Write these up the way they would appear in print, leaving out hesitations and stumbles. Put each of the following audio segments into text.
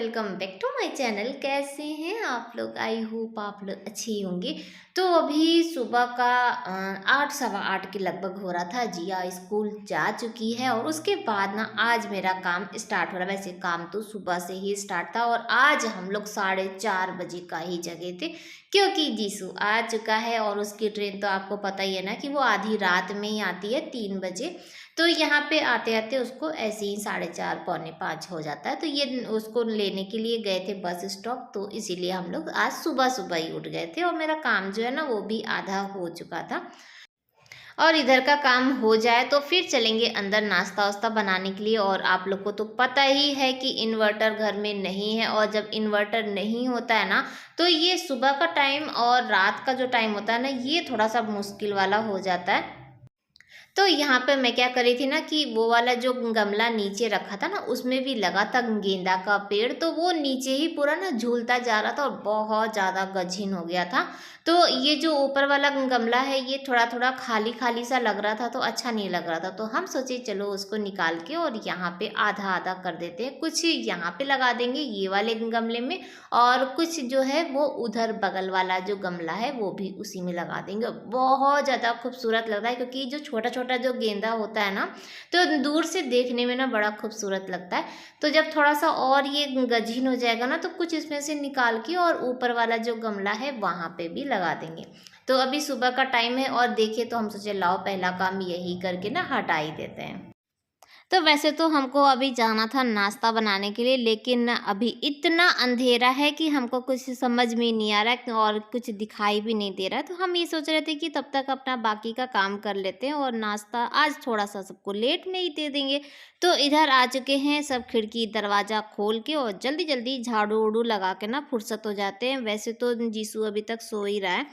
Welcome back to my channel. कैसे हैं आप लोग? आई होप आप लोग अच्छे ही होंगे। तो अभी सुबह का 8 सवा 8 के लगभग हो रहा था। जिया स्कूल जा चुकी है और उसके बाद ना आज मेरा काम स्टार्ट हो रहा है। वैसे काम तो सुबह से ही स्टार्ट था और आज हम लोग 4:30 बजे का ही जगे थे, क्योंकि जीसू आ चुका है और उसकी ट्रेन तो आपको पता ही है ना कि वो आधी रात में ही आती है 3 बजे। तो यहाँ पे आते आते उसको ऐसे ही 4:30 पौने 5 हो जाता है। तो ये उसको लेने के लिए गए थे बस स्टॉप, तो इसीलिए हम लोग आज सुबह सुबह ही उठ गए थे और मेरा काम जो है ना वो भी आधा हो चुका था। और इधर का काम हो जाए तो फिर चलेंगे अंदर नाश्ता वास्ता बनाने के लिए। और आप लोग को तो पता ही है कि इन्वर्टर घर में नहीं है, और जब इन्वर्टर नहीं होता है ना तो ये सुबह का टाइम और रात का जो टाइम होता है ना ये थोड़ा सा मुश्किल वाला हो जाता है। तो यहाँ पे मैं क्या करी थी ना कि वो वाला जो गमला नीचे रखा था ना उसमें भी लगा था गेंदा का पेड़, तो वो नीचे ही पूरा ना झूलता जा रहा था और बहुत ज़्यादा गजीन हो गया था। तो ये जो ऊपर वाला गमला है ये थोड़ा थोड़ा खाली खाली सा लग रहा था, तो अच्छा नहीं लग रहा था। तो हम सोचे चलो उसको निकाल के और यहाँ पे आधा आधा कर देते हैं, कुछ यहाँ पे लगा देंगे ये वाले गमले में और कुछ जो है वो उधर बगल वाला जो गमला है वो भी उसी में लगा देंगे। बहुत ज़्यादा खूबसूरत लग रहा है, क्योंकि जो छोटा छोटा जो गेंदा होता है ना तो दूर से देखने में ना बड़ा खूबसूरत लगता है। तो जब थोड़ा सा और ये गजीन हो जाएगा ना तो कुछ इसमें से निकाल के और ऊपर वाला जो गमला है वहाँ पे भी लगा देंगे। तो अभी सुबह का टाइम है और देखिए तो हम सोचे लाओ पहला काम यही करके ना हटा ही देते हैं। तो वैसे तो हमको अभी जाना था नाश्ता बनाने के लिए, लेकिन अभी इतना अंधेरा है कि हमको कुछ समझ में नहीं आ रहा है और कुछ दिखाई भी नहीं दे रहा है। तो हम ये सोच रहे थे कि तब तक अपना बाकी का काम कर लेते हैं और नाश्ता आज थोड़ा सा सबको लेट में ही दे देंगे। तो इधर आ चुके हैं सब, खिड़की दरवाज़ा खोल के और जल्दी जल्दी झाड़ू उड़ू लगा के ना फुर्सत हो जाते हैं। वैसे तो जीसू अभी तक सो ही रहा है,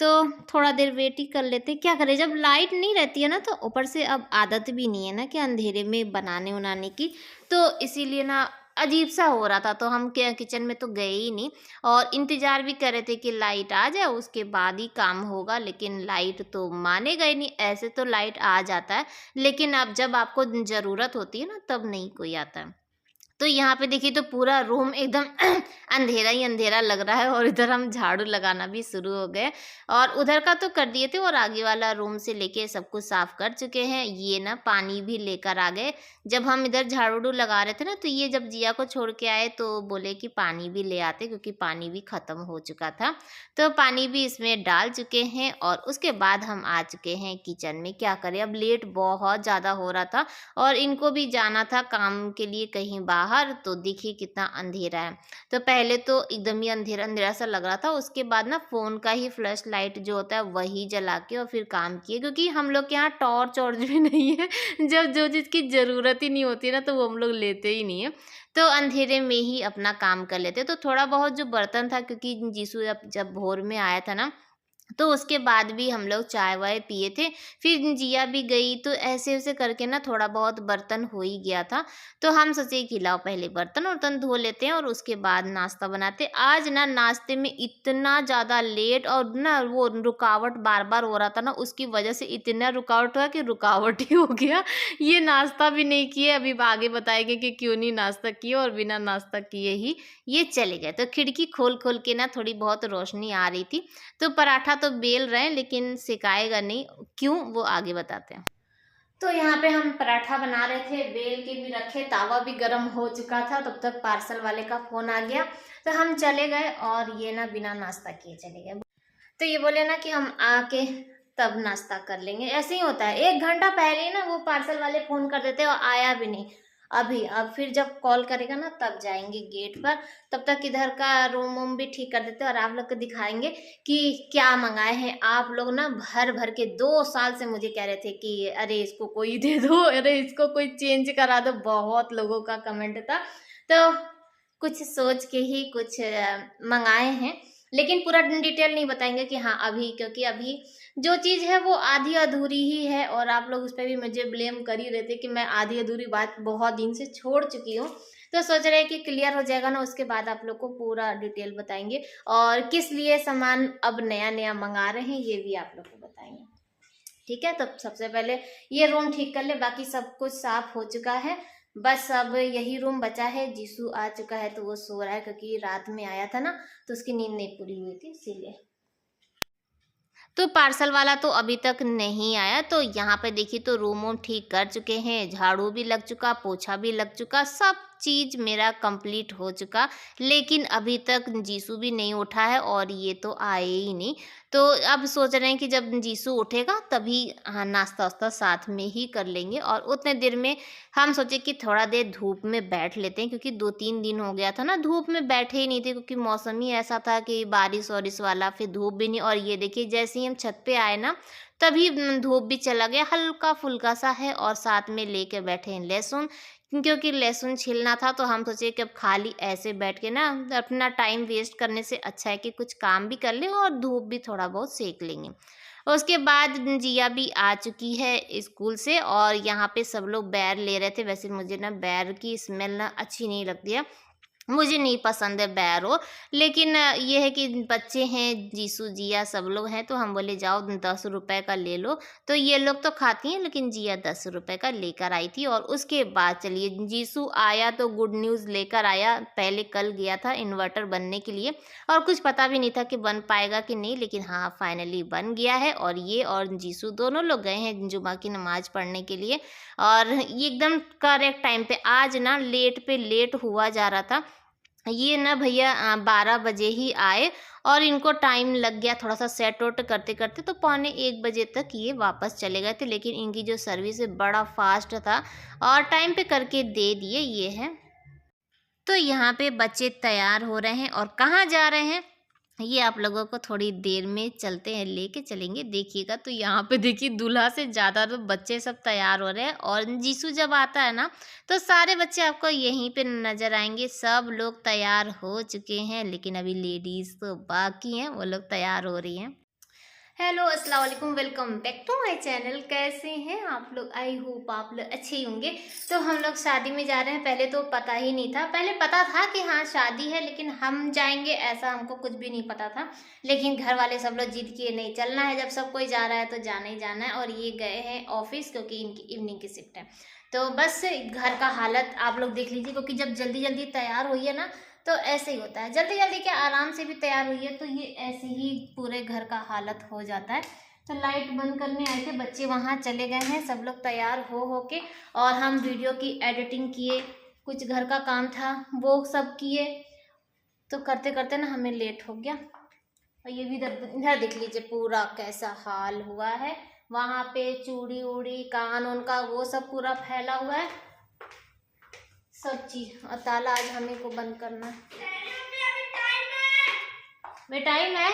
तो थोड़ा देर वेट ही कर लेते हैं। क्या करें, जब लाइट नहीं रहती है ना तो ऊपर से अब आदत भी नहीं है ना कि अंधेरे में बनाने उनाने की, तो इसीलिए ना अजीब सा हो रहा था। तो हम क्या किचन में तो गए ही नहीं और इंतजार भी कर रहे थे कि लाइट आ जाए उसके बाद ही काम होगा, लेकिन लाइट तो माने गए नहीं। ऐसे तो लाइट आ जाता है, लेकिन अब जब आपको ज़रूरत होती है ना तब नहीं कोई आता है। तो यहाँ पे देखिए तो पूरा रूम एकदम अंधेरा ही अंधेरा लग रहा है और इधर हम झाड़ू लगाना भी शुरू हो गए। और उधर का तो कर दिए थे और आगे वाला रूम से लेके सब कुछ साफ कर चुके हैं। ये ना पानी भी लेकर आ गए। जब हम इधर झाड़ू लगा रहे थे ना तो ये जब जिया को छोड़ के आए तो बोले कि पानी भी ले आते, क्योंकि पानी भी ख़त्म हो चुका था। तो पानी भी इसमें डाल चुके हैं और उसके बाद हम आ चुके हैं किचन में। क्या करें, अब लेट बहुत ज़्यादा हो रहा था और इनको भी जाना था काम के लिए कहीं बाहर। तो देखिए कितना अंधेरा है। तो पहले तो एकदम ही अंधेरा अंधेरा सा लग रहा था, उसके बाद ना फ़ोन का ही फ्लैश लाइट जो होता है वही जला के और फिर काम किए, क्योंकि हम लोग के यहाँ टॉर्च वॉर्च भी नहीं है। जब जो चीज़ की ज़रूरत ही नहीं होती है ना तो वो हम लोग लेते ही नहीं है। तो अंधेरे में ही अपना काम कर लेते। तो थोड़ा बहुत जो बर्तन था, क्योंकि जीसू जब भोर में आया था ना तो उसके बाद भी हम लोग चाय वाय पिए थे। फिर जिया भी गई तो ऐसे-वैसे करके ना थोड़ा बहुत बर्तन हो ही गया था। तो हम सोचे कि लाओ पहले बर्तन-वर्तन धो लेते हैं और उसके बाद नाश्ता बनाते हैं। आज ना नाश्ते में इतना ज़्यादा लेट और ना वो रुकावट बार-बार हो रहा था ना, उसकी वज़ह से इतना रुकावट हुआ कि रुकावट ही हो गया। ये नाश्ता भी नहीं किए, अभी आगे बताएँगे कि क्यों नहीं नाश्ता किए और बिना नाश्ता किए ही ये चले गए। तो खिड़की खोल-खोल के ना थोड़ी बहुत रोशनी आ रही थी। तो पराठा तो बेल रहे हैं लेकिन सिकाएगा नहीं, क्यों वो आगे बताते हैं। तो यहाँ पे हम पराठा बना रहे थे, बेल के भी रखे, तावा भी गर्म हो चुका था। तब तक पार्सल वाले का फोन आ गया तो हम चले गए और ये ना बिना नाश्ता किए चले गए। तो ये बोले ना कि हम आके तब नाश्ता कर लेंगे। ऐसे ही होता है, 1 घंटा पहले ही ना वो पार्सल वाले फ़ोन कर देते हैं और आया भी नहीं। अभी अब फिर जब कॉल करेगा ना तब जाएँगे गेट पर। तब तक इधर का रूम वूम भी ठीक कर देते हैं और आप लोग को दिखाएँगे कि क्या मँगाए हैं। आप लोग ना भर-भर के 2 साल से मुझे कह रहे थे कि अरे इसको कोई दे दो, अरे इसको कोई चेंज करा दो। बहुत लोगों का कमेंट था। तो कुछ सोच के ही कुछ मँगाए हैं। लेकिन पूरा डिटेल नहीं बताएँगे कि हाँ अभी, क्योंकि अभी जो चीज़ है वो आधी अधूरी ही है और आप लोग उस पे भी मुझे ब्लेम कर ही रहे थे कि मैं आधी अधूरी बात बहुत दिन से छोड़ चुकी हूँ। तो सोच रहे हैं कि क्लियर हो जाएगा ना उसके बाद आप लोग को पूरा डिटेल बताएँगे और किस लिए सामान अब नया-नया मँगा रहे हैं ये भी आप लोग को बताएँगे। ठीक है, तो सबसे पहले ये रूम ठीक कर ले, बाकी सब कुछ साफ हो चुका है। बस अब यही रूम बचा है। जीसू आ चुका है तो वो सो रहा है, क्योंकि रात में आया था ना तो उसकी नींद नहीं पूरी हुई थी इसीलिए। तो पार्सल वाला तो अभी तक नहीं आया। तो यहाँ पे देखिए तो रूम वूम ठीक कर चुके हैं, झाड़ू भी लग चुका, पोछा भी लग चुका, सब चीज़ मेरा कंप्लीट हो चुका। लेकिन अभी तक जीसू भी नहीं उठा है और ये तो आए ही नहीं। तो अब सोच रहे हैं कि जब जीसू उठेगा तभी हाँ नाश्ता वास्ता साथ में ही कर लेंगे। और उतने देर में हम सोचे कि थोड़ा देर धूप में बैठ लेते हैं, क्योंकि 2-3 दिन हो गया था ना धूप में बैठे ही नहीं थे, क्योंकि मौसम ही ऐसा था कि बारिश वारिश वाला, फिर धूप भी नहीं। और ये देखिए जैसे ही हम छत पे आए ना तभी धूप भी चला गया, हल्का फुल्का सा है। और साथ में लेके बैठे हैं लहसुन, क्योंकि लहसुन छीलना था। तो हम सोचे कि अब खाली ऐसे बैठ के ना अपना टाइम वेस्ट करने से अच्छा है कि कुछ काम भी कर लें और धूप भी थोड़ा बहुत सेक लेंगे। उसके बाद जिया भी आ चुकी है स्कूल से, और यहाँ पे सब लोग बैर ले रहे थे। वैसे मुझे ना बैर की स्मेल ना अच्छी नहीं लगती है, मुझे नहीं पसंद है बैरो। लेकिन ये है कि बच्चे हैं, जीसू जिया सब लोग हैं, तो हम बोले जाओ 10 रुपए का ले लो। तो ये लोग तो खाती हैं, लेकिन जिया 10 रुपए का लेकर आई थी। और उसके बाद चलिए जीसू आया तो गुड न्यूज़ लेकर आया। पहले कल गया था इन्वर्टर बनने के लिए, और कुछ पता भी नहीं था कि बन पाएगा कि नहीं, लेकिन हाँ फाइनली बन गया है। और ये और जीसू दोनों लोग गए हैं जुमा की नमाज पढ़ने के लिए। और ये एकदम करेक्ट टाइम पे, आज ना लेट पे लेट हुआ जा रहा था। ये ना भैया 12 बजे ही आए, और इनको टाइम लग गया थोड़ा सा सेट वोट करते करते, तो 12:45 तक ये वापस चले गए थे। लेकिन इनकी जो सर्विस है बड़ा फास्ट था और टाइम पे करके दे दिए। ये है तो यहाँ पे बच्चे तैयार हो रहे हैं, और कहाँ जा रहे हैं ये आप लोगों को थोड़ी देर में चलते हैं लेके चलेंगे, देखिएगा। तो यहाँ पे देखिए दूल्हा से ज़्यादा तो बच्चे सब तैयार हो रहे हैं। और जीसू जब आता है ना तो सारे बच्चे आपको यहीं पे नज़र आएंगे। सब लोग तैयार हो चुके हैं, लेकिन अभी लेडीज़ तो बाकी हैं, वो लोग तैयार हो रही हैं। हेलो अस्सलाम वालेकुम, welcome back to my channel. कैसे हैं आप लोग? आई होप आप लोग अच्छे ही होंगे। तो हम लोग शादी में जा रहे हैं। पहले तो पता ही नहीं था, पहले पता था कि हाँ शादी है, लेकिन हम जाएंगे ऐसा हमको कुछ भी नहीं पता था। लेकिन घर वाले सब लोग जिद किए नहीं चलना है, जब सब कोई जा रहा है तो जाना ही जाना है। और ये गए हैं ऑफिस, क्योंकि इनकी इवनिंग की शिफ्ट है। तो बस घर का हालत आप लोग देख लीजिए, क्योंकि जब जल्दी जल्दी तैयार हुई है ना तो ऐसे ही होता है। जल्दी जल्दी क्या आराम से भी तैयार हुई है तो ये ऐसे ही पूरे घर का हालत हो जाता है। तो लाइट बंद करने आए थे, बच्चे वहाँ चले गए हैं, सब लोग तैयार हो के। और हम वीडियो की एडिटिंग किए, कुछ घर का काम था वो सब किए। तो करते करते ना हमें लेट हो गया। और ये भी इधर देख लीजिए पूरा कैसा हाल हुआ है। वहाँ पे चूड़ी उड़ी कान उनका वो सब पूरा फैला हुआ है, सब चीज। और ताला आज हमें को बंद करना है। में टाइम है।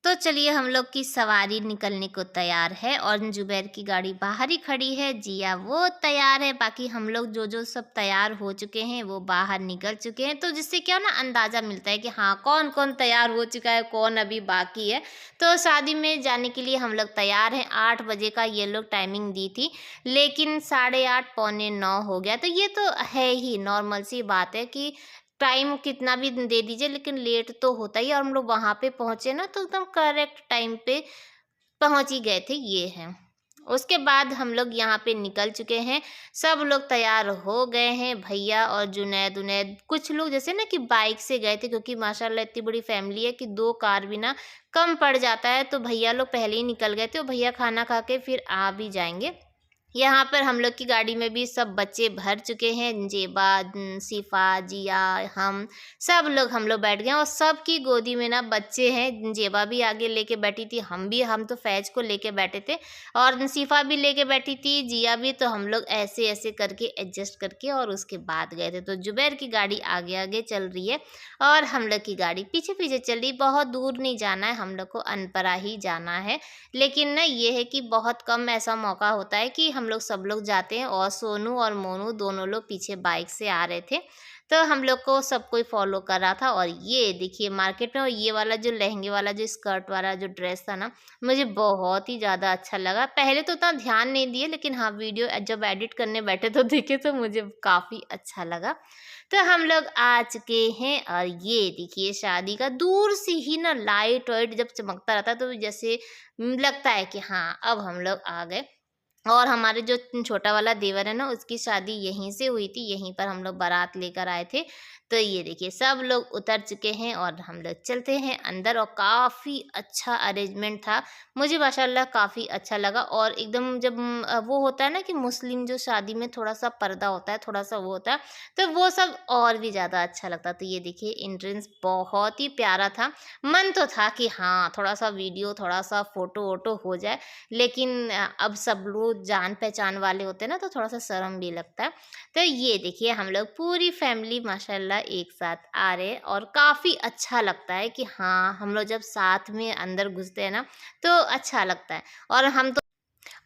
तो चलिए हम लोग की सवारी निकलने को तैयार है, और जुबैर की गाड़ी बाहर ही खड़ी है। जिया वो तैयार है, बाकी हम लोग जो जो सब तैयार हो चुके हैं वो बाहर निकल चुके हैं। तो जिससे क्या ना अंदाज़ा मिलता है कि हाँ कौन कौन तैयार हो चुका है, कौन अभी बाकी है। तो शादी में जाने के लिए हम लोग तैयार हैं। 8 बजे का ये लोग टाइमिंग दी थी, लेकिन 8:30 पौने 9 हो गया। तो ये तो है ही नॉर्मल सी बात है कि टाइम कितना भी दे दीजिए, लेकिन लेट तो होता ही है। और हम लोग वहाँ पे पहुँचे ना तो एकदम करेक्ट टाइम पे पहुँच ही गए थे, ये है। उसके बाद हम लोग यहाँ पे निकल चुके हैं, सब लोग तैयार हो गए हैं। भैया और जुनैद उनैद, कुछ लोग जैसे ना कि बाइक से गए थे, क्योंकि माशाल्लाह इतनी बड़ी फैमिली है कि 2 कार भी ना कम पड़ जाता है। तो भैया लोग पहले ही निकल गए थे, और भैया खाना खा के फिर आ भी जाएंगे। यहाँ पर हम लोग की गाड़ी में भी सब बच्चे भर चुके हैं। जेबा, सिफा, जिया, हम लोग बैठ गए हैं। और सबकी गोदी में ना बच्चे हैं। जेबा भी आगे लेके बैठी थी, हम तो फैज को लेके बैठे थे, और सिफा भी लेके बैठी थी, जिया भी। तो हम लोग ऐसे ऐसे करके एडजस्ट करके और उसके बाद गए थे। तो जुबैर की गाड़ी आगे आगे चल रही है, और हम लोग की गाड़ी पीछे पीछे चल रही। बहुत दूर नहीं जाना है, हम लोग को अनपरा ही जाना है। लेकिन ना ये है कि बहुत कम ऐसा मौका होता है कि हम लोग सब लोग जाते हैं। और सोनू और मोनू दोनों लोग पीछे बाइक से आ रहे थे, तो हम लोग को सब कोई फॉलो कर रहा था। और ये देखिए मार्केट में, और ये वाला जो लहंगे वाला जो स्कर्ट वाला जो ड्रेस था ना, मुझे बहुत ही ज़्यादा अच्छा लगा। पहले तो उतना ध्यान नहीं दिए, लेकिन हाँ वीडियो जब एडिट करने बैठे तो देखे तो मुझे काफ़ी अच्छा लगा। तो हम लोग आ चुके हैं, और ये देखिए शादी का दूर से ही ना लाइट वाइट जब चमकता रहता है तो जैसे लगता है कि हाँ अब हम लोग आ गए। और हमारे जो छोटा वाला देवर है ना, उसकी शादी यहीं से हुई थी, यहीं पर हम लोग बारात लेकर आए थे। तो ये देखिए सब लोग उतर चुके हैं और हम लोग चलते हैं अंदर, और काफ़ी अच्छा अरेंजमेंट था। मुझे माशाल्लाह काफ़ी अच्छा लगा। और एकदम जब वो होता है ना कि मुस्लिम जो शादी में थोड़ा-सा पर्दा होता है, थोड़ा-सा वो होता है, तो वो सब और भी ज़्यादा अच्छा लगता है। तो ये देखिए एंट्रेंस बहुत ही प्यारा था। मन तो था कि हाँ, थोड़ा-सा वीडियो, थोड़ा-सा फ़ोटो-वोटो हो जाए, लेकिन अब सब लोग जान-पहचान वाले होते हैं ना, तो थोड़ा-सा शर्म भी लगता है। तो ये देखिए हम लोग पूरी फैमिली माशाल्लाह एक साथ आ रहे हैं, और काफ़ी अच्छा लगता है कि हाँ, हम लोग जब साथ में अंदर घुसते हैं ना, तो अच्छा लगता है। और हम तो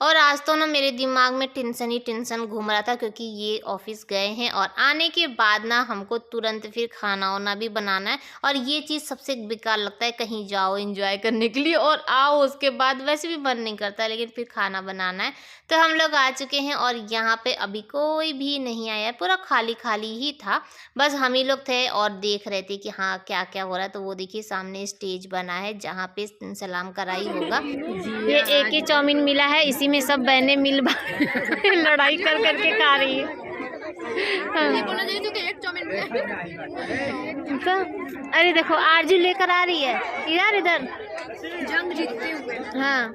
और आज तो ना मेरे दिमाग में टेंशन ही टेंशन घूम रहा था, क्योंकि ये ऑफिस गए हैं और आने के बाद ना हमको तुरंत फिर खाना वाना भी बनाना है। और ये चीज़ सबसे बेकार लगता है, कहीं जाओ एंजॉय करने के लिए और आओ उसके बाद वैसे भी मन नहीं करता, लेकिन फिर खाना बनाना है। तो हम लोग आ चुके हैं और यहाँ पे अभी कोई भी नहीं आया है, पूरा खाली खाली ही था। बस हम ही लोग थे और देख रहे थे कि हाँ क्या क्या हो रहा है। तो वो देखिए सामने स्टेज बना है जहाँ पे सलाम कराई होगा। ये एक ही चाउमीन मिला है, इसी में सब बहनें मिल लड़ाई कर करके खा रही है। हाँ। तो अरे देखो आरजू लेकर आ रही है यार इधर, जंग जीतते हुए। हाँ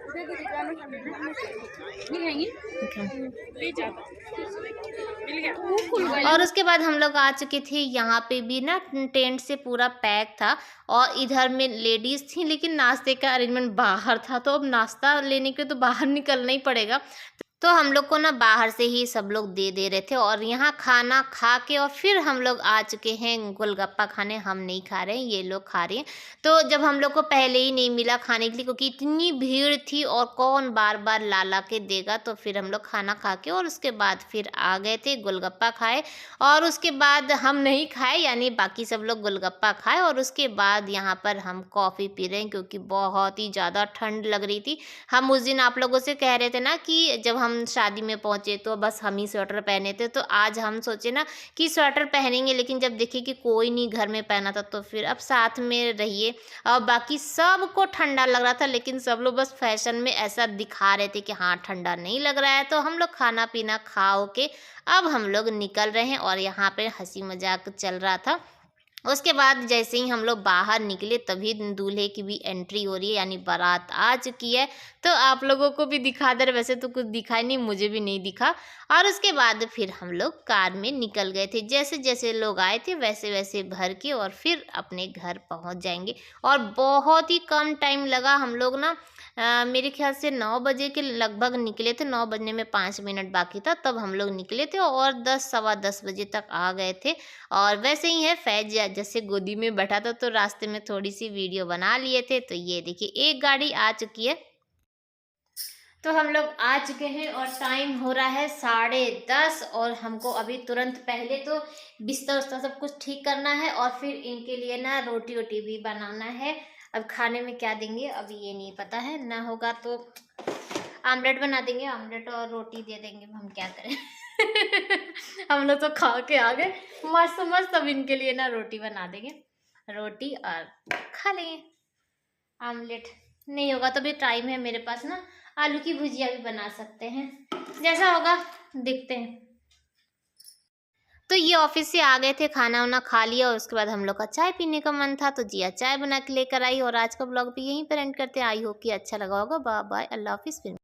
और उसके बाद हम लोग आ चुके थे। यहाँ पे भी ना टेंट से पूरा पैक था, और इधर में लेडीज थी, लेकिन नाश्ते का अरेंजमेंट बाहर था, तो अब नाश्ता लेने के तो बाहर निकलना ही पड़ेगा। तो हम लोग को ना बाहर से ही सब लोग दे दे रहे थे, और यहाँ खाना खा के और फिर हम लोग आ चुके हैं गोलगप्पा खाने। हम नहीं खा रहे हैं, ये लोग खा रहे हैं। तो जब हम लोग को पहले ही नहीं मिला खाने के लिए, क्योंकि इतनी भीड़ थी और कौन बार बार ला ला के देगा, तो फिर हम लोग खाना खा के और उसके बाद फिर आ गए थे, गोलगप्पा खाए। और उसके बाद हम नहीं खाए, यानी बाकी सब लोग गोलगप्पा खाए, और उसके बाद यहाँ पर हम कॉफ़ी पी रहे हैं, क्योंकि बहुत ही ज़्यादा ठंड लग रही थी। हम उस दिन आप लोगों से कह रहे थे ना कि जब हम शादी में पहुंचे तो बस हम ही स्वेटर पहने थे, तो आज हम सोचे ना कि स्वेटर पहनेंगे, लेकिन जब देखे कि कोई नहीं घर में पहना था, तो फिर अब साथ में रहिए। और बाकी सबको ठंडा लग रहा था, लेकिन सब लोग बस फैशन में ऐसा दिखा रहे थे कि हाँ ठंडा नहीं लग रहा है। तो हम लोग खाना पीना खा के अब हम लोग निकल रहे हैं, और यहाँ पे हंसी मजाक चल रहा था। उसके बाद जैसे ही हम लोग बाहर निकले, तभी दूल्हे की भी एंट्री हो रही है, यानी बारात आ चुकी है। तो आप लोगों को भी दिखा दे, वैसे तो कुछ दिखा नहीं, मुझे भी नहीं दिखा। और उसके बाद फिर हम लोग कार में निकल गए थे। जैसे जैसे लोग आए थे वैसे वैसे भर के, और फिर अपने घर पहुंच जाएंगे। और बहुत ही कम टाइम लगा। हम लोग ना मेरे ख्याल से 9 बजे के लगभग निकले थे, 9 बजने में 5 मिनट बाकी था, तब हम लोग निकले थे, और 10 सवा 10 बजे तक आ गए थे। और वैसे ही है, फैज जैसे गोदी में बैठा था, तो रास्ते में थोड़ी सी वीडियो बना लिए थे। तो ये देखिए एक गाड़ी आ चुकी है। तो हम लोग आ चुके हैं और टाइम हो रहा है 10:30, और हमको अभी तुरंत पहले तो बिस्तर उस्तर सब कुछ ठीक करना है, और फिर इनके लिए ना रोटी वोटी भी बनाना है। अब खाने में क्या देंगे अभी ये नहीं पता है, ना होगा तो आमलेट बना देंगे, आमलेट और रोटी दे देंगे, हम क्या करें। हम लोग तो खा के आ गए मस्त मस्त, अब इनके लिए ना रोटी बना देंगे, रोटी और खा लेंगे। आमलेट नहीं होगा तो भी टाइम है मेरे पास ना, आलू की भुजिया भी बना सकते हैं, जैसा होगा देखते हैं। तो ये ऑफिस से आ गए थे, खाना वाना खा लिया, और उसके बाद हम लोग का चाय पीने का मन था, तो जिया चाय बना के लेकर आई। और आज का ब्लॉग भी यहीं पर एंड करते हैं। आई होप कि अच्छा लगा होगा। बाय बाय, अल्लाह हाफिज़। फिर